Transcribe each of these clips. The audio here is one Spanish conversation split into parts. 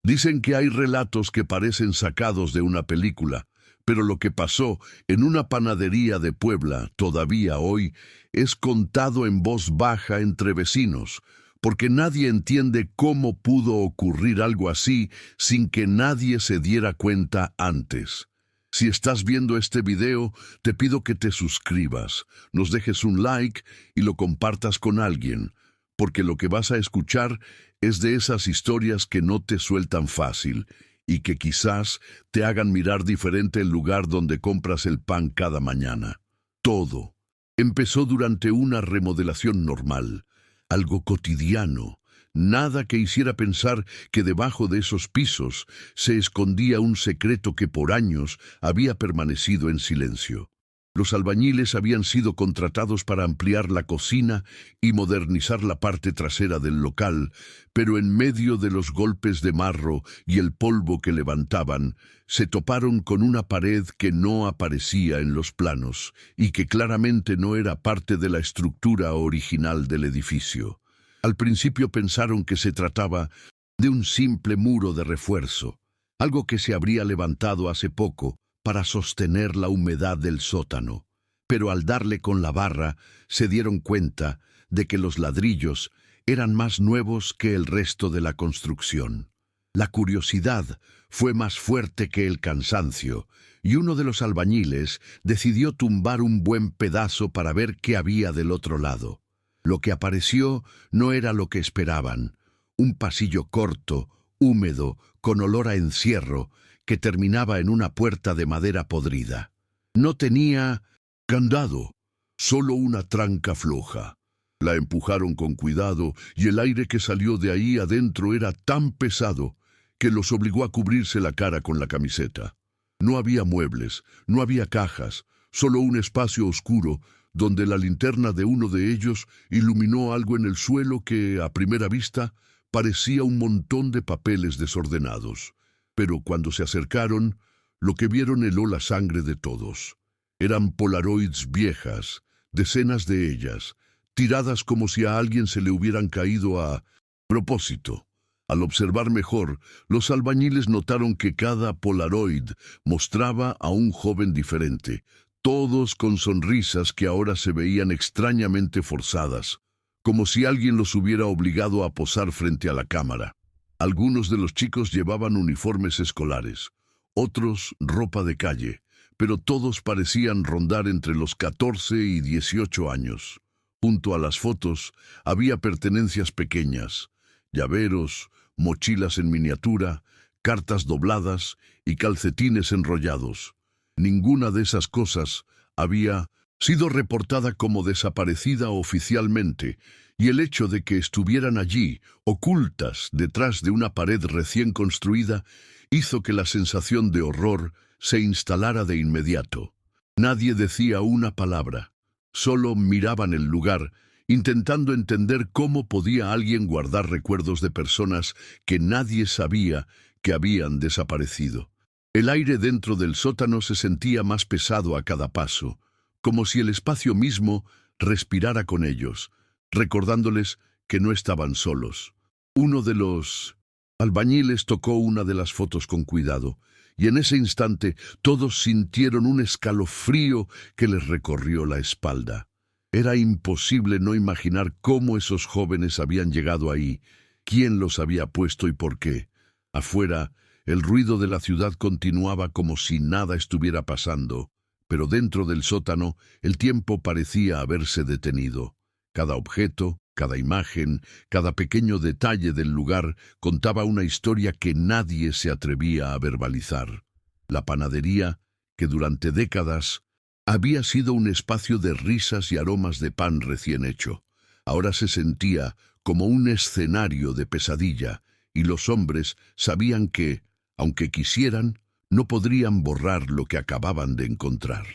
Dicen que hay relatos que parecen sacados de una película, pero lo que pasó en una panadería de Puebla todavía hoy es contado en voz baja entre vecinos, porque nadie entiende cómo pudo ocurrir algo así sin que nadie se diera cuenta antes. Si estás viendo este video, te pido que te suscribas, nos dejes un like y lo compartas con alguien, porque lo que vas a escuchar es de esas historias que no te sueltan fácil y que quizás te hagan mirar diferente el lugar donde compras el pan cada mañana. Todo empezó durante una remodelación normal, algo cotidiano, nada que hiciera pensar que debajo de esos pisos se escondía un secreto que por años había permanecido en silencio. Los albañiles habían sido contratados para ampliar la cocina y modernizar la parte trasera del local, pero en medio de los golpes de marro y el polvo que levantaban, se toparon con una pared que no aparecía en los planos y que claramente no era parte de la estructura original del edificio. Al principio pensaron que se trataba de un simple muro de refuerzo, algo que se habría levantado hace poco para sostener la humedad del sótano, pero al darle con la barra se dieron cuenta de que los ladrillos eran más nuevos que el resto de la construcción. La curiosidad fue más fuerte que el cansancio, y uno de los albañiles decidió tumbar un buen pedazo para ver qué había del otro lado. Lo que apareció no era lo que esperaban: un pasillo corto, húmedo, con olor a encierro, que terminaba en una puerta de madera podrida. No tenía candado, solo una tranca floja. La empujaron con cuidado y el aire que salió de ahí adentro era tan pesado que los obligó a cubrirse la cara con la camiseta. No había muebles, no había cajas, solo un espacio oscuro donde la linterna de uno de ellos iluminó algo en el suelo que, a primera vista, parecía un montón de papeles desordenados. Pero cuando se acercaron, lo que vieron heló la sangre de todos. Eran polaroids viejas, decenas de ellas, tiradas como si a alguien se le hubieran caído a propósito. Al observar mejor, los albañiles notaron que cada polaroid mostraba a un joven diferente, todos con sonrisas que ahora se veían extrañamente forzadas, como si alguien los hubiera obligado a posar frente a la cámara. Algunos de los chicos llevaban uniformes escolares, otros ropa de calle, pero todos parecían rondar entre los 14 y 18 años. Junto a las fotos había pertenencias pequeñas, llaveros, mochilas en miniatura, cartas dobladas y calcetines enrollados. Ninguna de esas cosas había sido reportada como desaparecida oficialmente, y el hecho de que estuvieran allí, ocultas detrás de una pared recién construida, hizo que la sensación de horror se instalara de inmediato. Nadie decía una palabra, solo miraban el lugar, intentando entender cómo podía alguien guardar recuerdos de personas que nadie sabía que habían desaparecido. El aire dentro del sótano se sentía más pesado a cada paso, como si el espacio mismo respirara con ellos, recordándoles que no estaban solos. Uno de los albañiles tocó una de las fotos con cuidado, y en ese instante todos sintieron un escalofrío que les recorrió la espalda. Era imposible no imaginar cómo esos jóvenes habían llegado ahí, quién los había puesto y por qué. Afuera, el ruido de la ciudad continuaba como si nada estuviera pasando, pero dentro del sótano el tiempo parecía haberse detenido. Cada objeto, cada imagen, cada pequeño detalle del lugar contaba una historia que nadie se atrevía a verbalizar. La panadería, que durante décadas había sido un espacio de risas y aromas de pan recién hecho, ahora se sentía como un escenario de pesadilla, y los hombres sabían que, aunque quisieran, no podrían borrar lo que acababan de encontrar.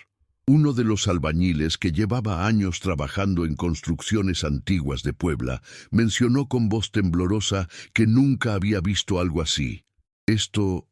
Uno de los albañiles, que llevaba años trabajando en construcciones antiguas de Puebla, mencionó con voz temblorosa que nunca había visto algo así. Esto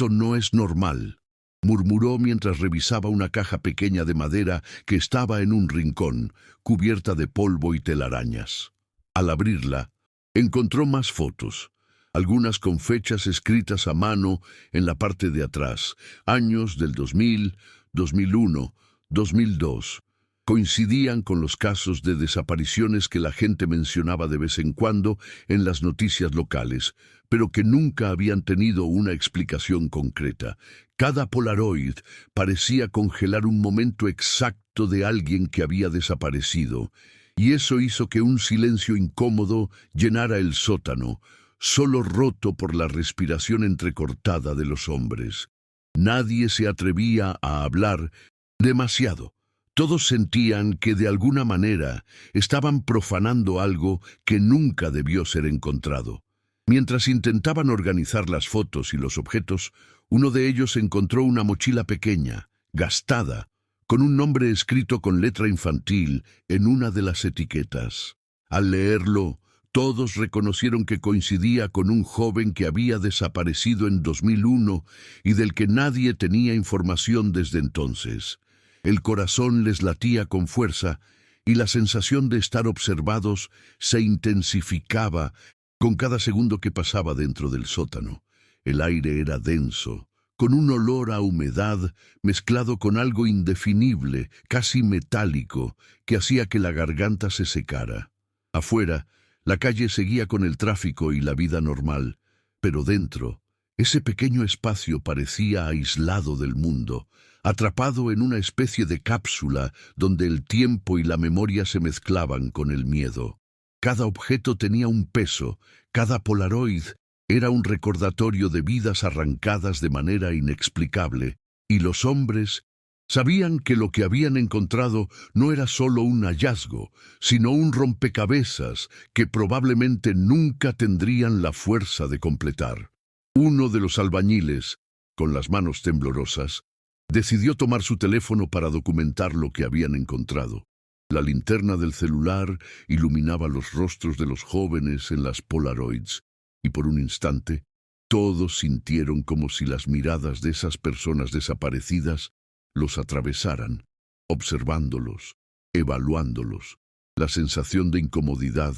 no es normal, murmuró mientras revisaba una caja pequeña de madera que estaba en un rincón, cubierta de polvo y telarañas. Al abrirla, encontró más fotos. algunas con fechas escritas a mano en la parte de atrás, años del 2000, 2001, 2002. Coincidían con los casos de desapariciones que la gente mencionaba de vez en cuando en las noticias locales, pero que nunca habían tenido una explicación concreta. Cada Polaroid parecía congelar un momento exacto de alguien que había desaparecido, y eso hizo que un silencio incómodo llenara el sótano, solo roto por la respiración entrecortada de los hombres. Nadie se atrevía a hablar demasiado. Todos sentían que de alguna manera estaban profanando algo que nunca debió ser encontrado. Mientras intentaban organizar las fotos y los objetos, uno de ellos encontró una mochila pequeña, gastada, con un nombre escrito con letra infantil en una de las etiquetas. Al leerlo, todos reconocieron que coincidía con un joven que había desaparecido en 2001 y del que nadie tenía información desde entonces. El corazón les latía con fuerza y la sensación de estar observados se intensificaba con cada segundo que pasaba dentro del sótano. El aire era denso, con un olor a humedad mezclado con algo indefinible, casi metálico, que hacía que la garganta se secara. Afuera, la calle seguía con el tráfico y la vida normal, pero dentro, ese pequeño espacio parecía aislado del mundo, atrapado en una especie de cápsula donde el tiempo y la memoria se mezclaban con el miedo. Cada objeto tenía un peso, cada Polaroid era un recordatorio de vidas arrancadas de manera inexplicable, y los hombres sabían que lo que habían encontrado no era solo un hallazgo, sino un rompecabezas que probablemente nunca tendrían la fuerza de completar. Uno de los albañiles, con las manos temblorosas, decidió tomar su teléfono para documentar lo que habían encontrado. La linterna del celular iluminaba los rostros de los jóvenes en las Polaroids, y por un instante, todos sintieron como si las miradas de esas personas desaparecidas los atravesaran, observándolos, evaluándolos. La sensación de incomodidad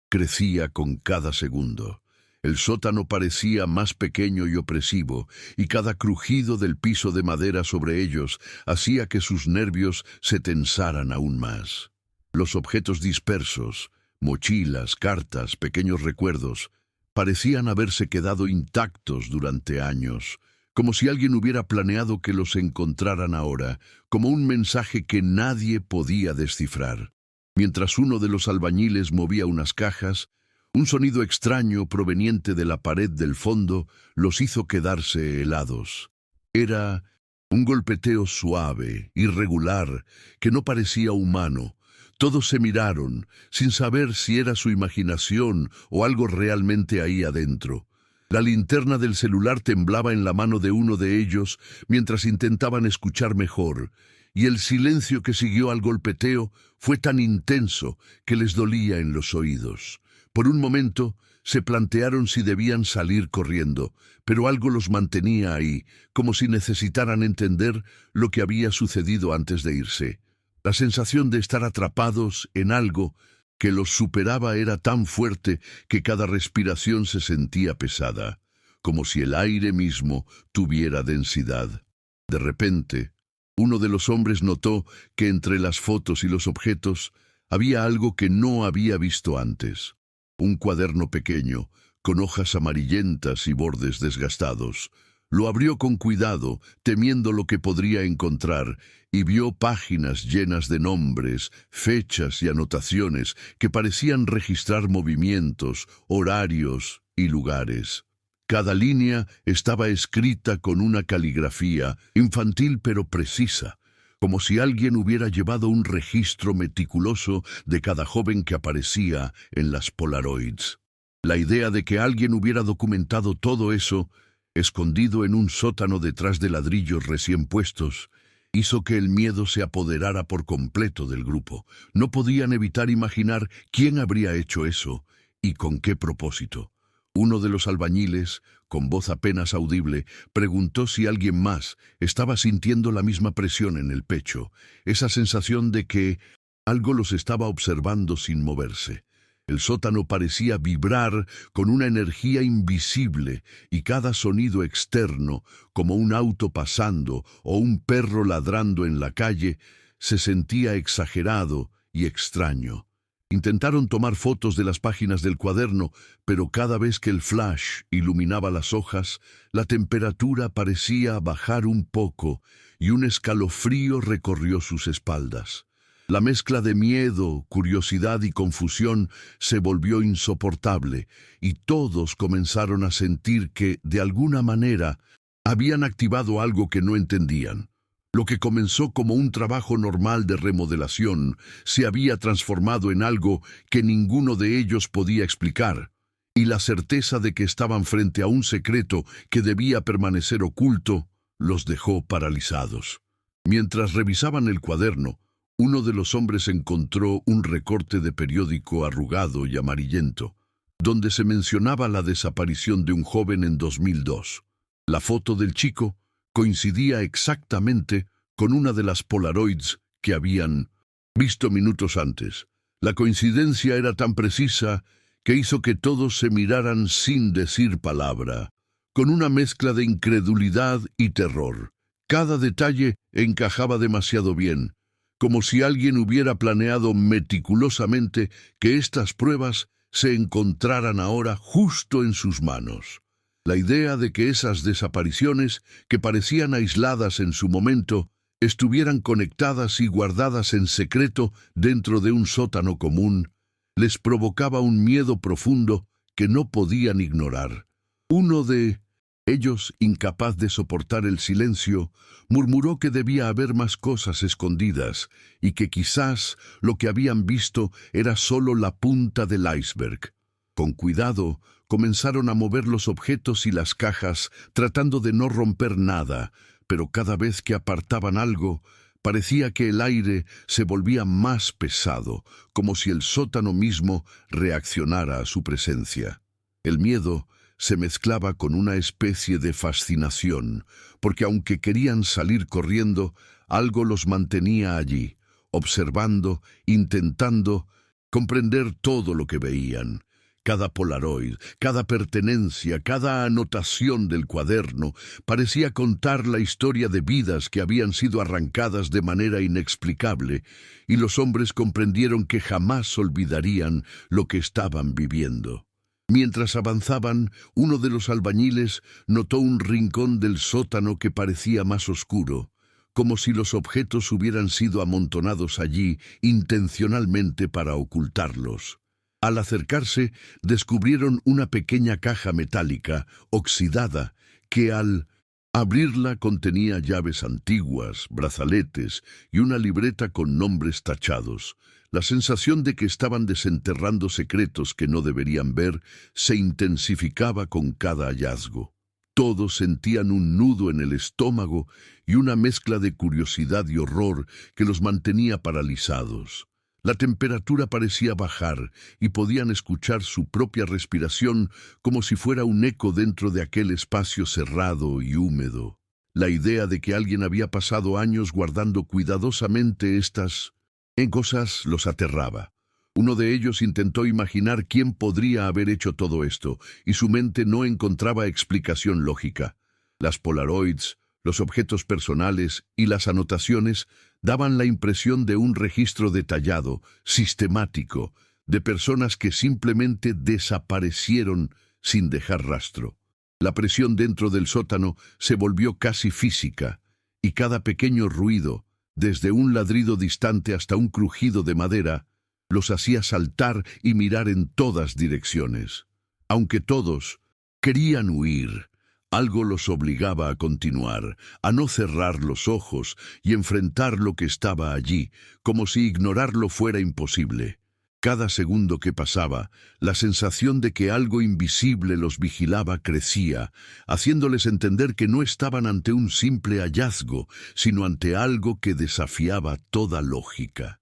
crecía con cada segundo. El sótano parecía más pequeño y opresivo, y cada crujido del piso de madera sobre ellos hacía que sus nervios se tensaran aún más. Los objetos dispersos, mochilas, cartas, pequeños recuerdos, parecían haberse quedado intactos durante años, como si alguien hubiera planeado que los encontraran ahora, como un mensaje que nadie podía descifrar. Mientras uno de los albañiles movía unas cajas, un sonido extraño proveniente de la pared del fondo los hizo quedarse helados. Era un golpeteo suave, irregular, que no parecía humano. Todos se miraron, sin saber si era su imaginación o algo realmente ahí adentro. La linterna del celular temblaba en la mano de uno de ellos mientras intentaban escuchar mejor, y el silencio que siguió al golpeteo fue tan intenso que les dolía en los oídos. Por un momento se plantearon si debían salir corriendo, pero algo los mantenía ahí, como si necesitaran entender lo que había sucedido antes de irse. La sensación de estar atrapados en algo que los superaba era tan fuerte que cada respiración se sentía pesada, como si el aire mismo tuviera densidad. De repente, uno de los hombres notó que entre las fotos y los objetos había algo que no había visto antes. Un cuaderno pequeño, con hojas amarillentas y bordes desgastados. Lo abrió con cuidado, temiendo lo que podría encontrar, y vio páginas llenas de nombres, fechas y anotaciones que parecían registrar movimientos, horarios y lugares. Cada línea estaba escrita con una caligrafía infantil pero precisa, como si alguien hubiera llevado un registro meticuloso de cada joven que aparecía en las Polaroids. La idea de que alguien hubiera documentado todo eso, escondido en un sótano detrás de ladrillos recién puestos, hizo que el miedo se apoderara por completo del grupo. No podían evitar imaginar quién habría hecho eso y con qué propósito. Uno de los albañiles, con voz apenas audible, preguntó si alguien más estaba sintiendo la misma presión en el pecho, esa sensación de que algo los estaba observando sin moverse. El sótano parecía vibrar con una energía invisible y cada sonido externo, como un auto pasando o un perro ladrando en la calle, se sentía exagerado y extraño. Intentaron tomar fotos de las páginas del cuaderno, pero cada vez que el flash iluminaba las hojas, la temperatura parecía bajar un poco y un escalofrío recorrió sus espaldas. La mezcla de miedo, curiosidad y confusión se volvió insoportable, y todos comenzaron a sentir que, de alguna manera, habían activado algo que no entendían. Lo que comenzó como un trabajo normal de remodelación se había transformado en algo que ninguno de ellos podía explicar, y la certeza de que estaban frente a un secreto que debía permanecer oculto los dejó paralizados. Mientras revisaban el cuaderno, uno de los hombres encontró un recorte de periódico arrugado y amarillento, donde se mencionaba la desaparición de un joven en 2002. La foto del chico coincidía exactamente con una de las Polaroids que habían visto minutos antes. La coincidencia era tan precisa que hizo que todos se miraran sin decir palabra, con una mezcla de incredulidad y terror. Cada detalle encajaba demasiado bien, como si alguien hubiera planeado meticulosamente que estas pruebas se encontraran ahora justo en sus manos. La idea de que esas desapariciones, que parecían aisladas en su momento, estuvieran conectadas y guardadas en secreto dentro de un sótano común, les provocaba un miedo profundo que no podían ignorar. Uno de ellos, incapaz de soportar el silencio, murmuró que debía haber más cosas escondidas y que quizás lo que habían visto era solo la punta del iceberg. Con cuidado, comenzaron a mover los objetos y las cajas, tratando de no romper nada, pero cada vez que apartaban algo, parecía que el aire se volvía más pesado, como si el sótano mismo reaccionara a su presencia. El miedo se mezclaba con una especie de fascinación, porque aunque querían salir corriendo, algo los mantenía allí, observando, intentando comprender todo lo que veían. Cada Polaroid, cada pertenencia, cada anotación del cuaderno parecía contar la historia de vidas que habían sido arrancadas de manera inexplicable, y los hombres comprendieron que jamás olvidarían lo que estaban viviendo. Mientras avanzaban, uno de los albañiles notó un rincón del sótano que parecía más oscuro, como si los objetos hubieran sido amontonados allí intencionalmente para ocultarlos. Al acercarse, descubrieron una pequeña caja metálica, oxidada, que al abrirla contenía llaves antiguas, brazaletes y una libreta con nombres tachados. La sensación de que estaban desenterrando secretos que no deberían ver se intensificaba con cada hallazgo. Todos sentían un nudo en el estómago y una mezcla de curiosidad y horror que los mantenía paralizados. La temperatura parecía bajar y podían escuchar su propia respiración como si fuera un eco dentro de aquel espacio cerrado y húmedo. La idea de que alguien había pasado años guardando cuidadosamente estas cosas los aterraba. Uno de ellos intentó imaginar quién podría haber hecho todo esto, y su mente no encontraba explicación lógica. Las Polaroids, los objetos personales y las anotaciones daban la impresión de un registro detallado, sistemático, de personas que simplemente desaparecieron sin dejar rastro. La presión dentro del sótano se volvió casi física, y cada pequeño ruido, desde un ladrido distante hasta un crujido de madera, los hacía saltar y mirar en todas direcciones. Aunque todos querían huir, algo los obligaba a continuar, a no cerrar los ojos y enfrentar lo que estaba allí, como si ignorarlo fuera imposible. Cada segundo que pasaba, la sensación de que algo invisible los vigilaba crecía, haciéndoles entender que no estaban ante un simple hallazgo, sino ante algo que desafiaba toda lógica.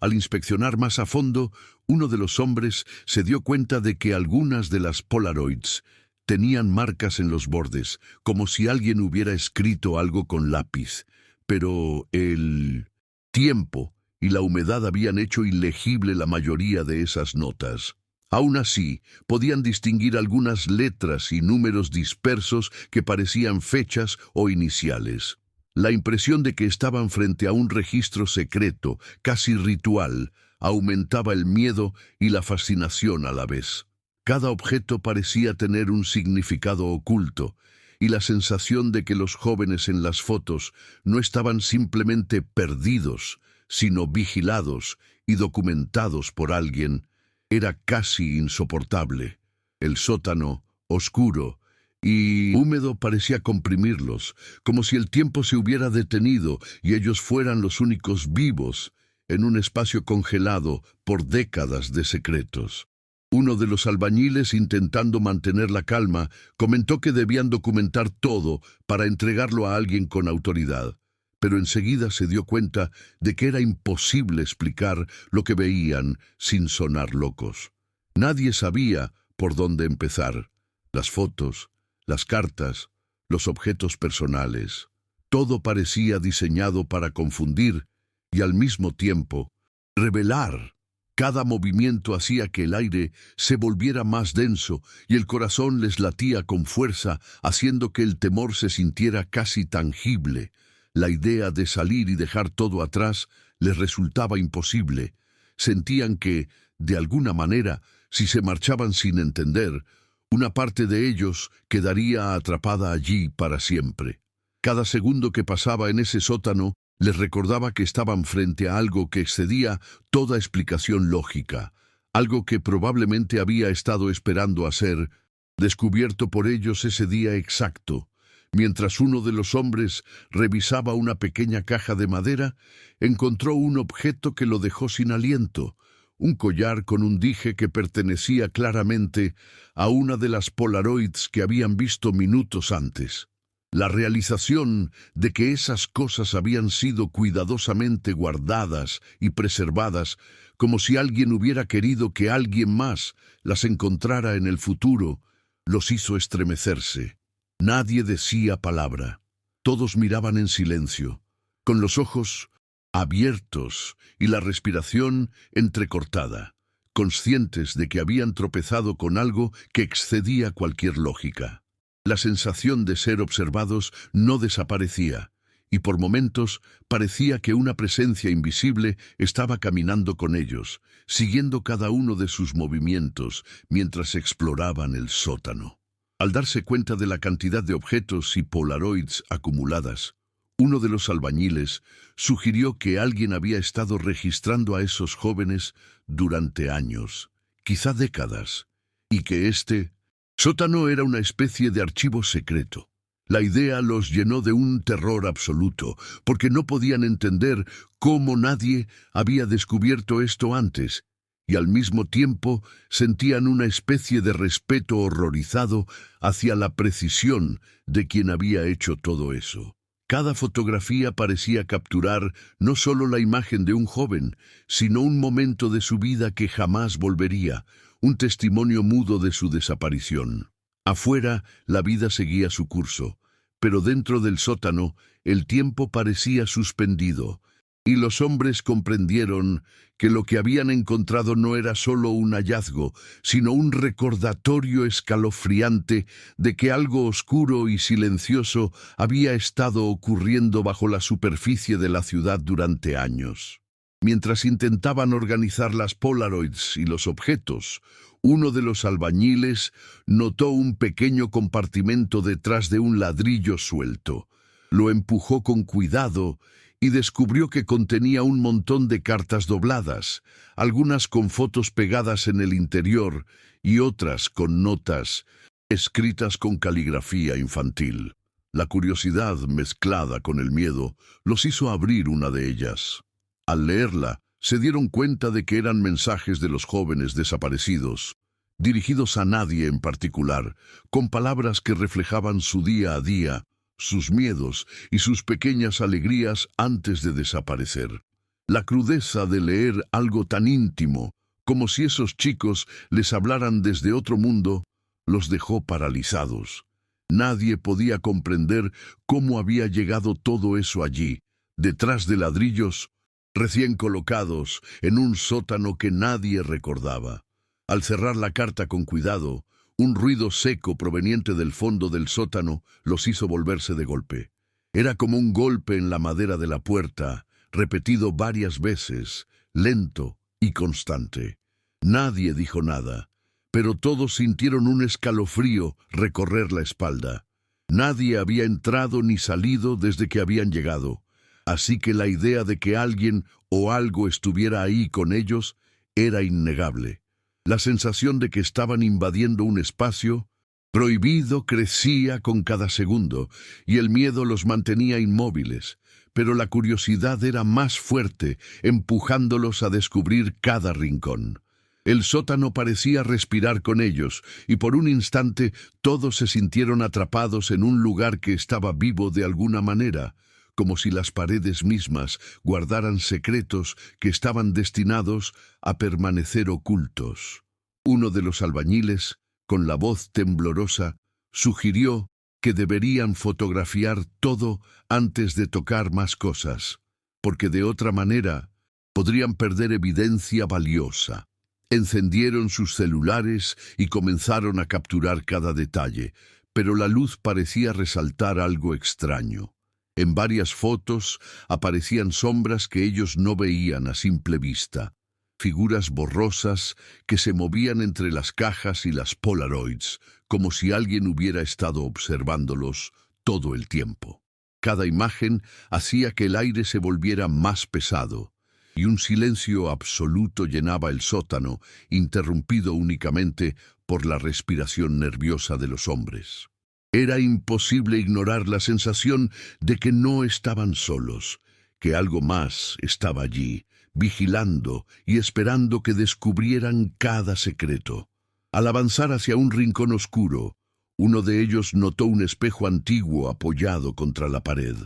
Al inspeccionar más a fondo, uno de los hombres se dio cuenta de que algunas de las Polaroids tenían marcas en los bordes, como si alguien hubiera escrito algo con lápiz, pero el tiempo y la humedad habían hecho ilegible la mayoría de esas notas. Aún así, podían distinguir algunas letras y números dispersos que parecían fechas o iniciales. La impresión de que estaban frente a un registro secreto, casi ritual, aumentaba el miedo y la fascinación a la vez. Cada objeto parecía tener un significado oculto, y la sensación de que los jóvenes en las fotos no estaban simplemente perdidos, sino vigilados y documentados por alguien, era casi insoportable. El sótano, oscuro y húmedo, parecía comprimirlos, como si el tiempo se hubiera detenido y ellos fueran los únicos vivos en un espacio congelado por décadas de secretos. Uno de los albañiles, intentando mantener la calma, comentó que debían documentar todo para entregarlo a alguien con autoridad, pero enseguida se dio cuenta de que era imposible explicar lo que veían sin sonar locos. Nadie sabía por dónde empezar. Las fotos, las cartas, los objetos personales. Todo parecía diseñado para confundir y al mismo tiempo revelar. Cada movimiento hacía que el aire se volviera más denso y el corazón les latía con fuerza, haciendo que el temor se sintiera casi tangible. La idea de salir y dejar todo atrás les resultaba imposible. Sentían que, de alguna manera, si se marchaban sin entender, una parte de ellos quedaría atrapada allí para siempre. Cada segundo que pasaba en ese sótano les recordaba que estaban frente a algo que excedía toda explicación lógica, algo que probablemente había estado esperando a ser descubierto por ellos ese día exacto. Mientras uno de los hombres revisaba una pequeña caja de madera, encontró un objeto que lo dejó sin aliento, un collar con un dije que pertenecía claramente a una de las Polaroids que habían visto minutos antes. La realización de que esas cosas habían sido cuidadosamente guardadas y preservadas, como si alguien hubiera querido que alguien más las encontrara en el futuro, los hizo estremecerse. Nadie decía palabra. Todos miraban en silencio, con los ojos abiertos y la respiración entrecortada, conscientes de que habían tropezado con algo que excedía cualquier lógica. La sensación de ser observados no desaparecía, y por momentos parecía que una presencia invisible estaba caminando con ellos, siguiendo cada uno de sus movimientos mientras exploraban el sótano. Al darse cuenta de la cantidad de objetos y Polaroids acumuladas, uno de los albañiles sugirió que alguien había estado registrando a esos jóvenes durante años, quizá décadas, y que este sótano era una especie de archivo secreto. La idea los llenó de un terror absoluto, porque no podían entender cómo nadie había descubierto esto antes, y al mismo tiempo sentían una especie de respeto horrorizado hacia la precisión de quien había hecho todo eso. Cada fotografía parecía capturar no solo la imagen de un joven, sino un momento de su vida que jamás volvería, un testimonio mudo de su desaparición. Afuera, la vida seguía su curso, pero dentro del sótano, el tiempo parecía suspendido, y los hombres comprendieron que lo que habían encontrado no era solo un hallazgo, sino un recordatorio escalofriante de que algo oscuro y silencioso había estado ocurriendo bajo la superficie de la ciudad durante años. Mientras intentaban organizar las Polaroids y los objetos, uno de los albañiles notó un pequeño compartimento detrás de un ladrillo suelto. Lo empujó con cuidado y descubrió que contenía un montón de cartas dobladas, algunas con fotos pegadas en el interior y otras con notas escritas con caligrafía infantil. La curiosidad mezclada con el miedo los hizo abrir una de ellas. Al leerla, se dieron cuenta de que eran mensajes de los jóvenes desaparecidos, dirigidos a nadie en particular, con palabras que reflejaban su día a día, sus miedos y sus pequeñas alegrías antes de desaparecer. La crudeza de leer algo tan íntimo, como si esos chicos les hablaran desde otro mundo, los dejó paralizados. Nadie podía comprender cómo había llegado todo eso allí, detrás de ladrillos, recién colocados en un sótano que nadie recordaba. Al cerrar la carta con cuidado, un ruido seco proveniente del fondo del sótano los hizo volverse de golpe. Era como un golpe en la madera de la puerta, repetido varias veces, lento y constante. Nadie dijo nada, pero todos sintieron un escalofrío recorrer la espalda. Nadie había entrado ni salido desde que habían llegado, así que la idea de que alguien o algo estuviera ahí con ellos era innegable. La sensación de que estaban invadiendo un espacio prohibido crecía con cada segundo, y el miedo los mantenía inmóviles, pero la curiosidad era más fuerte, empujándolos a descubrir cada rincón. El sótano parecía respirar con ellos, y por un instante todos se sintieron atrapados en un lugar que estaba vivo de alguna manera, como si las paredes mismas guardaran secretos que estaban destinados a permanecer ocultos. Uno de los albañiles, con la voz temblorosa, sugirió que deberían fotografiar todo antes de tocar más cosas, porque de otra manera podrían perder evidencia valiosa. Encendieron sus celulares y comenzaron a capturar cada detalle, pero la luz parecía resaltar algo extraño. En varias fotos aparecían sombras que ellos no veían a simple vista, figuras borrosas que se movían entre las cajas y las Polaroids, como si alguien hubiera estado observándolos todo el tiempo. Cada imagen hacía que el aire se volviera más pesado, y un silencio absoluto llenaba el sótano, interrumpido únicamente por la respiración nerviosa de los hombres. Era imposible ignorar la sensación de que no estaban solos, que algo más estaba allí, vigilando y esperando que descubrieran cada secreto. Al avanzar hacia un rincón oscuro, uno de ellos notó un espejo antiguo apoyado contra la pared.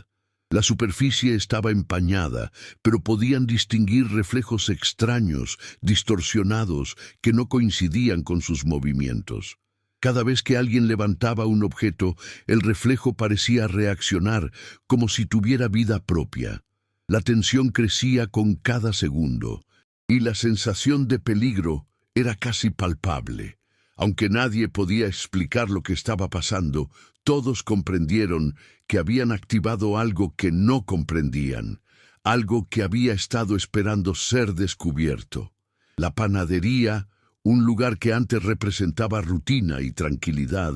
La superficie estaba empañada, pero podían distinguir reflejos extraños, distorsionados, que no coincidían con sus movimientos. Cada vez que alguien levantaba un objeto, el reflejo parecía reaccionar, como si tuviera vida propia. La tensión crecía con cada segundo, y la sensación de peligro era casi palpable. Aunque nadie podía explicar lo que estaba pasando, todos comprendieron que habían activado algo que no comprendían, algo que había estado esperando ser descubierto. La panadería, un lugar que antes representaba rutina y tranquilidad,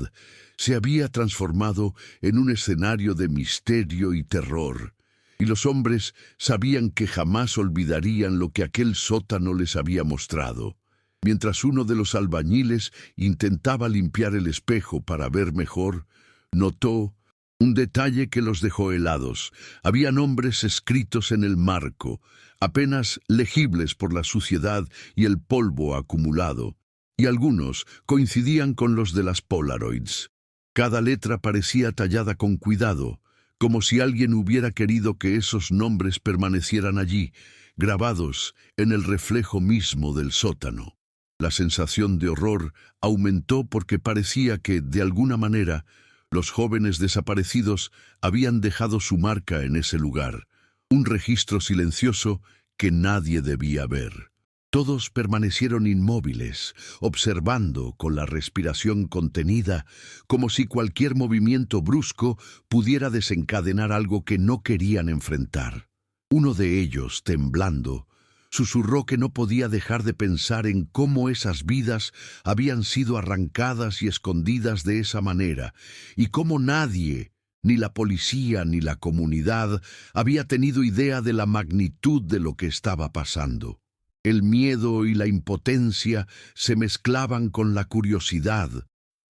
se había transformado en un escenario de misterio y terror, y los hombres sabían que jamás olvidarían lo que aquel sótano les había mostrado. Mientras uno de los albañiles intentaba limpiar el espejo para ver mejor, notó un detalle que los dejó helados. Había nombres escritos en el marco, apenas legibles por la suciedad y el polvo acumulado, y algunos coincidían con los de las Polaroids. Cada letra parecía tallada con cuidado, como si alguien hubiera querido que esos nombres permanecieran allí, grabados en el reflejo mismo del sótano. La sensación de horror aumentó porque parecía que, de alguna manera, los jóvenes desaparecidos habían dejado su marca en ese lugar, un registro silencioso que nadie debía ver. Todos permanecieron inmóviles, observando con la respiración contenida, como si cualquier movimiento brusco pudiera desencadenar algo que no querían enfrentar. Uno de ellos, temblando, susurró que no podía dejar de pensar en cómo esas vidas habían sido arrancadas y escondidas de esa manera, y cómo nadie, ni la policía ni la comunidad, había tenido idea de la magnitud de lo que estaba pasando. El miedo y la impotencia se mezclaban con la curiosidad,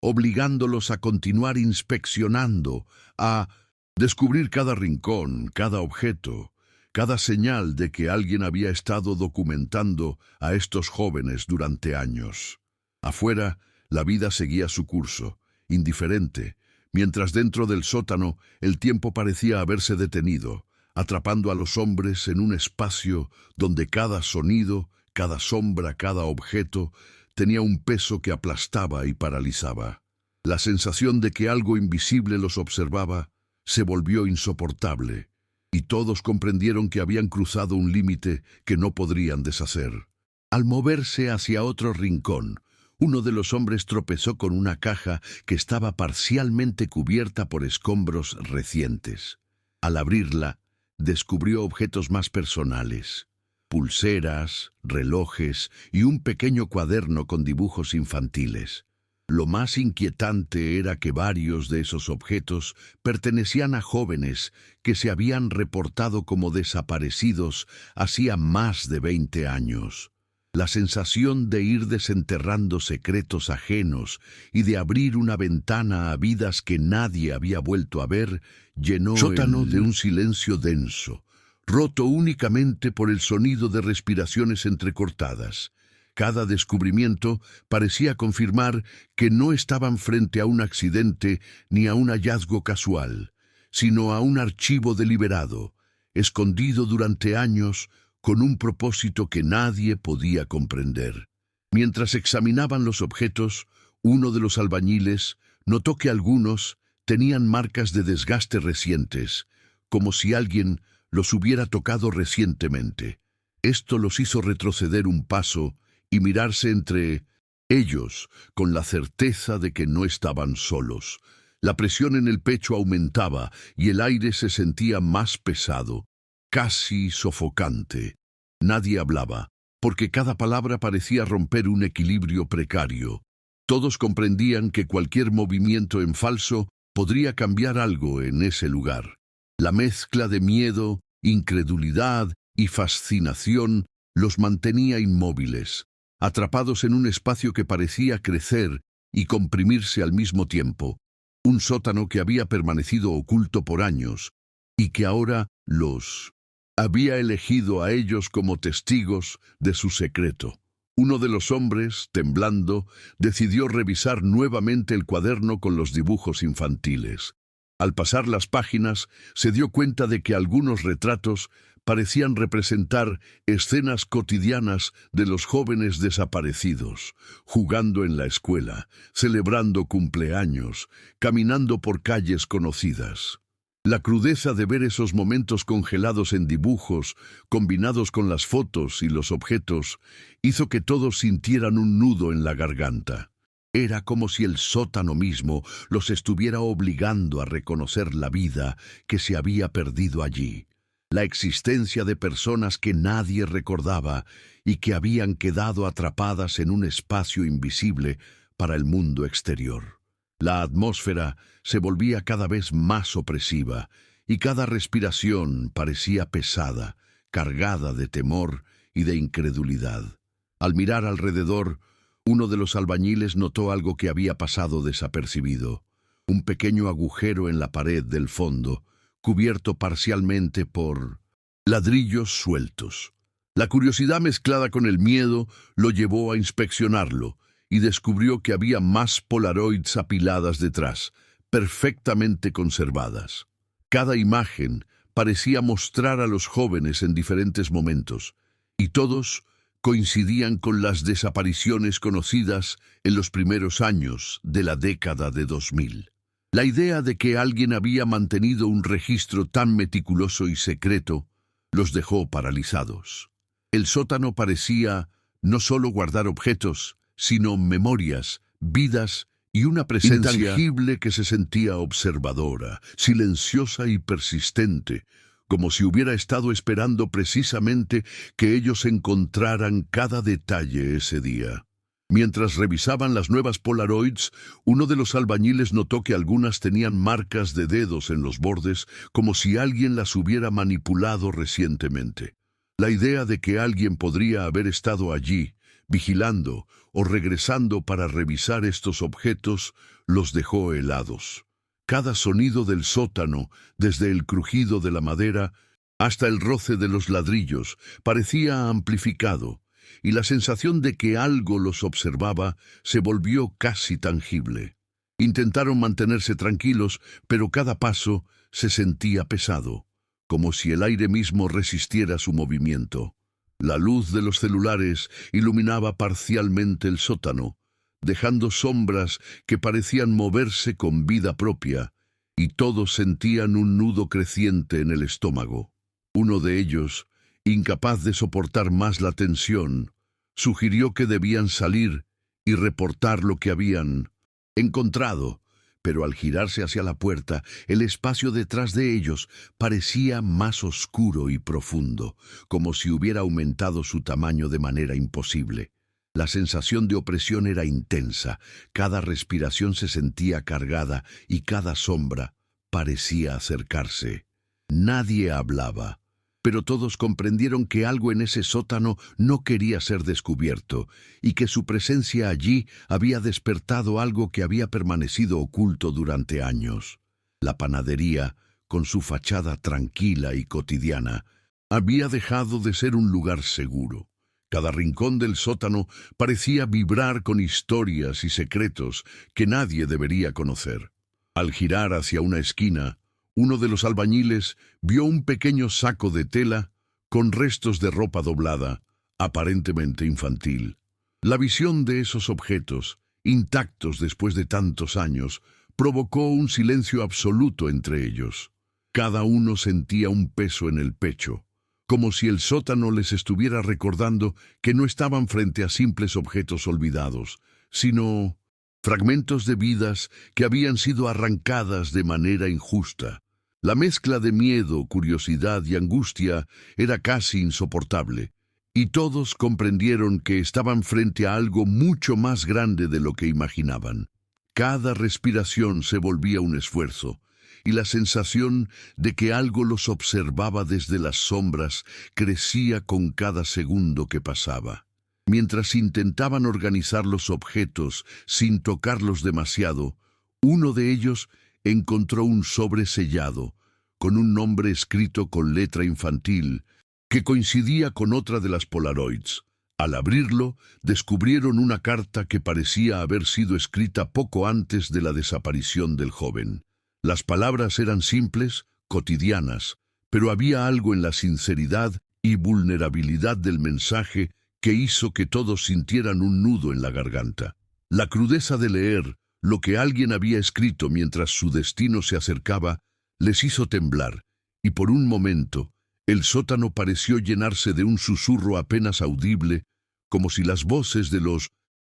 obligándolos a continuar inspeccionando, a descubrir cada rincón, cada objeto, cada señal de que alguien había estado documentando a estos jóvenes durante años. Afuera, la vida seguía su curso, indiferente, mientras dentro del sótano el tiempo parecía haberse detenido, atrapando a los hombres en un espacio donde cada sonido, cada sombra, cada objeto tenía un peso que aplastaba y paralizaba. La sensación de que algo invisible los observaba se volvió insoportable, y todos comprendieron que habían cruzado un límite que no podrían deshacer. Al moverse hacia otro rincón, Uno de los hombres tropezó con una caja que estaba parcialmente cubierta por escombros recientes. Al abrirla, descubrió objetos más personales: pulseras, relojes y un pequeño cuaderno con dibujos infantiles. Lo más inquietante era que varios de esos objetos pertenecían a jóvenes que se habían reportado como desaparecidos hacía más de 20 años. La sensación de ir desenterrando secretos ajenos y de abrir una ventana a vidas que nadie había vuelto a ver llenó el sótano de un silencio denso, roto únicamente por el sonido de respiraciones entrecortadas. Cada descubrimiento parecía confirmar que no estaban frente a un accidente ni a un hallazgo casual, sino a un archivo deliberado, escondido durante años con un propósito que nadie podía comprender. Mientras examinaban los objetos, uno de los albañiles notó que algunos tenían marcas de desgaste recientes, como si alguien los hubiera tocado recientemente. Esto los hizo retroceder un paso y mirarse entre ellos con la certeza de que no estaban solos. La presión en el pecho aumentaba y el aire se sentía más pesado, casi sofocante. Nadie hablaba, porque cada palabra parecía romper un equilibrio precario. Todos comprendían que cualquier movimiento en falso podría cambiar algo en ese lugar. La mezcla de miedo, incredulidad y fascinación los mantenía inmóviles, atrapados en un espacio que parecía crecer y comprimirse al mismo tiempo, un sótano que había permanecido oculto por años y que ahora los había elegido a ellos como testigos de su secreto. Uno de los hombres, temblando, decidió revisar nuevamente el cuaderno con los dibujos infantiles. Al pasar las páginas, se dio cuenta de que algunos retratos parecían representar escenas cotidianas de los jóvenes desaparecidos, jugando en la escuela, celebrando cumpleaños, caminando por calles conocidas. La crudeza de ver esos momentos congelados en dibujos, combinados con las fotos y los objetos, hizo que todos sintieran un nudo en la garganta. Era como si el sótano mismo los estuviera obligando a reconocer la vida que se había perdido allí, la existencia de personas que nadie recordaba y que habían quedado atrapadas en un espacio invisible para el mundo exterior. La atmósfera se volvía cada vez más opresiva y cada respiración parecía pesada, cargada de temor y de incredulidad. Al mirar alrededor, uno de los albañiles notó algo que había pasado desapercibido: un pequeño agujero en la pared del fondo, cubierto parcialmente por ladrillos sueltos. La curiosidad mezclada con el miedo lo llevó a inspeccionarlo y descubrió que había más polaroids apiladas detrás, perfectamente conservadas. Cada imagen parecía mostrar a los jóvenes en diferentes momentos, y todos coincidían con las desapariciones conocidas en los primeros años de la década de 2000. La idea de que alguien había mantenido un registro tan meticuloso y secreto los dejó paralizados. El sótano parecía no solo guardar objetos, sino memorias, vidas y una presencia intangible que se sentía observadora, silenciosa y persistente, como si hubiera estado esperando precisamente que ellos encontraran cada detalle ese día. Mientras revisaban las nuevas Polaroids, uno de los albañiles notó que algunas tenían marcas de dedos en los bordes, como si alguien las hubiera manipulado recientemente. La idea de que alguien podría haber estado allí, vigilando o regresando para revisar estos objetos, los dejó helados. Cada sonido del sótano, desde el crujido de la madera hasta el roce de los ladrillos, parecía amplificado, y la sensación de que algo los observaba se volvió casi tangible. Intentaron mantenerse tranquilos, pero cada paso se sentía pesado, como si el aire mismo resistiera su movimiento. La luz de los celulares iluminaba parcialmente el sótano, dejando sombras que parecían moverse con vida propia, y todos sentían un nudo creciente en el estómago. Uno de ellos, incapaz de soportar más la tensión, sugirió que debían salir y reportar lo que habían encontrado. Pero al girarse hacia la puerta, el espacio detrás de ellos parecía más oscuro y profundo, como si hubiera aumentado su tamaño de manera imposible. La sensación de opresión era intensa, cada respiración se sentía cargada y cada sombra parecía acercarse. Nadie hablaba, pero todos comprendieron que algo en ese sótano no quería ser descubierto y que su presencia allí había despertado algo que había permanecido oculto durante años. La panadería, con su fachada tranquila y cotidiana, había dejado de ser un lugar seguro. Cada rincón del sótano parecía vibrar con historias y secretos que nadie debería conocer. Al girar hacia una esquina, uno de los albañiles vio un pequeño saco de tela con restos de ropa doblada, aparentemente infantil. La visión de esos objetos, intactos después de tantos años, provocó un silencio absoluto entre ellos. Cada uno sentía un peso en el pecho, como si el sótano les estuviera recordando que no estaban frente a simples objetos olvidados, sino fragmentos de vidas que habían sido arrancadas de manera injusta. La mezcla de miedo, curiosidad y angustia era casi insoportable, y todos comprendieron que estaban frente a algo mucho más grande de lo que imaginaban. Cada respiración se volvía un esfuerzo, y la sensación de que algo los observaba desde las sombras crecía con cada segundo que pasaba. Mientras intentaban organizar los objetos sin tocarlos demasiado, uno de ellos encontró un sobre sellado, con un nombre escrito con letra infantil, que coincidía con otra de las Polaroids. Al abrirlo, descubrieron una carta que parecía haber sido escrita poco antes de la desaparición del joven. Las palabras eran simples, cotidianas, pero había algo en la sinceridad y vulnerabilidad del mensaje que hizo que todos sintieran un nudo en la garganta. La crudeza de leer lo que alguien había escrito mientras su destino se acercaba les hizo temblar, y por un momento el sótano pareció llenarse de un susurro apenas audible, como si las voces de los